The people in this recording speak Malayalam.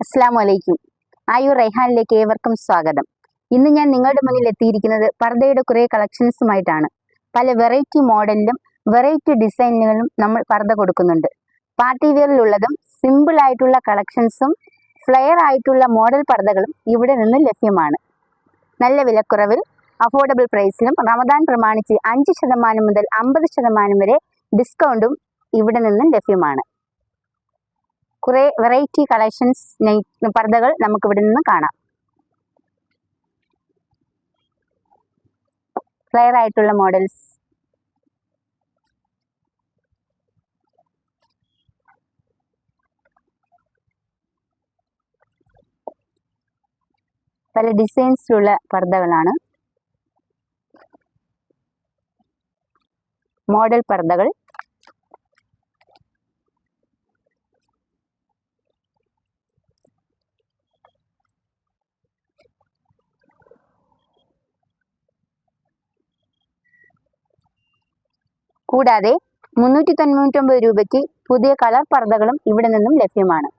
അസ്സാം വലൈക്കും. ആയുർ റൈഹാനിലേക്ക് ഏവർക്കും സ്വാഗതം. ഇന്ന് ഞാൻ നിങ്ങളുടെ മുന്നിൽ എത്തിയിരിക്കുന്നത് പർദ്ദയുടെ കുറേ കളക്ഷൻസുമായിട്ടാണ്. പല വെറൈറ്റി മോഡലിലും വെറൈറ്റി ഡിസൈനുകളിലും നമ്മൾ പർദ്ദ കൊടുക്കുന്നുണ്ട്. പാർട്ടി വെയറിലുള്ളതും സിമ്പിൾ ആയിട്ടുള്ള കളക്ഷൻസും ഫ്ലെയർ ആയിട്ടുള്ള മോഡൽ പർദ്ദകളും ഇവിടെ നിന്ന് ലഭ്യമാണ്. നല്ല വിലക്കുറവിൽ അഫോർഡബിൾ പ്രൈസിലും റമദാൻ പ്രമാണിച്ച് 5% മുതൽ 50% വരെ ഡിസ്കൗണ്ടും ഇവിടെ നിന്നും ലഭ്യമാണ്. കുറേ വെറൈറ്റി കളക്ഷൻസ് പർദ്ദകൾ നമുക്ക് ഇവിടെ നിന്ന് കാണാം. ഫ്ലെയർ ആയിട്ടുള്ള മോഡൽസ്, പല ഡിസൈൻസിലുള്ള പർദ്ദകളാണ്. മോഡൽ പർദ്ദകൾ, കൂടാതെ 399 രൂപയ്ക്ക് പുതിയ കളർ പർദ്ദകളും ഇവിടെ നിന്നും ലഭ്യമാണ്.